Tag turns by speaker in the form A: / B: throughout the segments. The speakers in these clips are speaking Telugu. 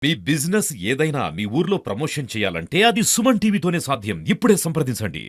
A: మీ బిజినెస్ ఏదైనా మీ ఊర్లో ప్రమోషన్ చేయాలంటే అది సుమన్ టీవీతోనే సాధ్యం. ఇప్పుడే సంప్రదించండి.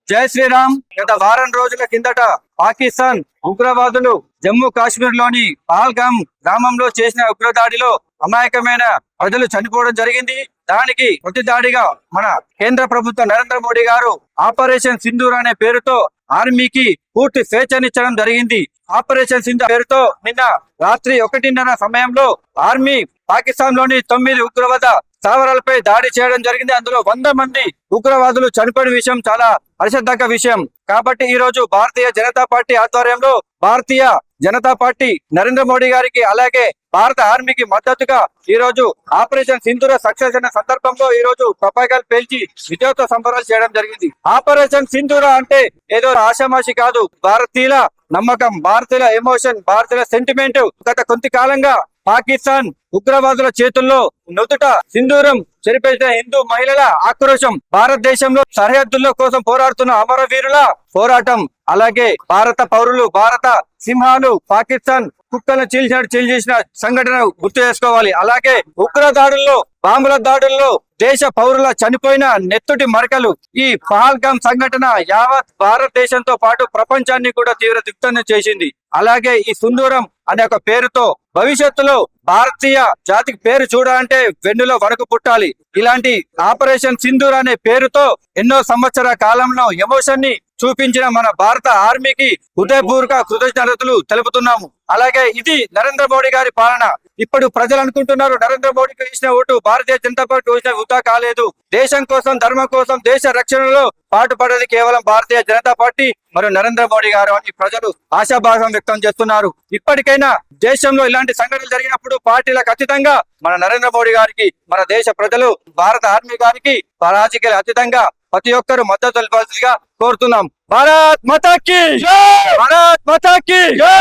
B: జై శ్రీరామ్. గత వారం రోజుల కిందట పాకిస్తాన్ ఉగ్రవాదులు జమ్మూ కాశ్మీర్ లోని పహల్గామ్ గ్రామంలో చేసిన ఉగ్రదాడిలో అమాయకమైన ప్రజలు చనిపోవడం జరిగింది. దానికి ప్రతిదాడిగా మన కేంద్ర ప్రభుత్వం నరేంద్ర మోడీ గారు ఆపరేషన్ సింధూర్ అనే పేరుతో ఆర్మీకి పూర్తి స్వేచ్ఛనిచ్చడం జరిగింది. ఆపరేషన్ సింధూర్ పేరుతో నిన్న రాత్రి 1:30 సమయంలో ఆర్మీ పాకిస్తాన్ లోని 9 ఉగ్రవాద స్థావరాలపై దాడి చేయడం జరిగింది. అందులో 100 మంది ఉగ్రవాదులు చనిపోయిన విషయం చాలా హర్షదగ్గ విషయం. కాబట్టి ఈ రోజు భారతీయ జనతా పార్టీ ఆధ్వర్యంలో భారతీయ జనతా పార్టీ నరేంద్ర మోడీ గారికి అలాగే భారత ఆర్మీకి మద్దతుగా ఈ రోజు ఆపరేషన్ సింధూర్ సక్సెస్ అయిన సందర్భంలో ఈ రోజు పతాకాలు పేల్చి విజయోత్సవ సంబరాలు చేయడం జరిగింది. ఆపరేషన్ సింధూర్ అంటే ఏదో ఆషామాషి కాదు. భారతీయుల నమ్మకం, భారతీయుల ఎమోషన్, భారతీయుల సెంటిమెంట్. గత కొంత కాలంగా పాకిస్తాన్ ఉగ్రవాదుల చేతుల్లో నుదుట సింధూరం చెరిపేసిన హిందూ మహిళల ఆక్రోశం, భారతదేశంలో సరిహద్దుల కోసం పోరాడుతున్న అమరవీరుల పోరాటం, అలాగే భారత పౌరులు, భారత సింహాలు పాకిస్తాన్ కుక్కలను చీల్చేసిన సంఘటన గుర్తు చేసుకోవాలి. అలాగే ఉగ్ర దాడుల్లో, బాంబుల దాడుల్లో దేశ పౌరుల చనిపోయిన నెత్తుటి మరకలు. ఈ పహల్గామ్ సంఘటన యావత్ భారతదేశంతో పాటు ప్రపంచాన్ని కూడా తీవ్ర దిగ్బంధం చేసింది. అలాగే ఈ సింధూరం అనే ఒక పేరుతో భవిష్యత్తులో భారతీయ జాతికి పేరు చూడాలంటే వెన్నులో వణుకు పుట్టాలి. ఇలాంటి ఆపరేషన్ సింధూర్ అనే పేరుతో ఎన్నో సంవత్సరాల కాలంలో ఎమోషన్ ని చూపించిన మన భారత ఆర్మీకి హృదయపూర్వక కృతజ్ఞతలు తెలుపుతున్నాము. అలాగే ఇది నరేంద్ర మోడీ గారి పాలన. ఇప్పుడు ప్రజలు అనుకుంటున్నారు నరేంద్ర మోడీకి వేసిన ఓటు భారతీయ జనతా పార్టీ వేసిన వృధా కాలేదు. దేశం కోసం, ధర్మం కోసం, దేశ రక్షణలో పాటుపడేది కేవలం భారతీయ జనతా పార్టీ మరియు నరేంద్ర మోడీ గారు అని ప్రజలు ఆశాభావం వ్యక్తం చేస్తున్నారు. ఇప్పటికైనా దేశంలో ఇలాంటి సంఘటనలు జరిగినప్పుడు పార్టీలకు అతీతంగా మన నరేంద్ర మోడీ గారికి, మన దేశ ప్రజలు, భారత ఆర్మీ గారికి రాజకీయాలకు అతీతంగా ప్రతి ఒక్కరు మద్దతు తెలపాల్సిందిగా కోరుతున్నాం. భారత్ మాతా కీ జై! భారత్ మాతా కీ జై!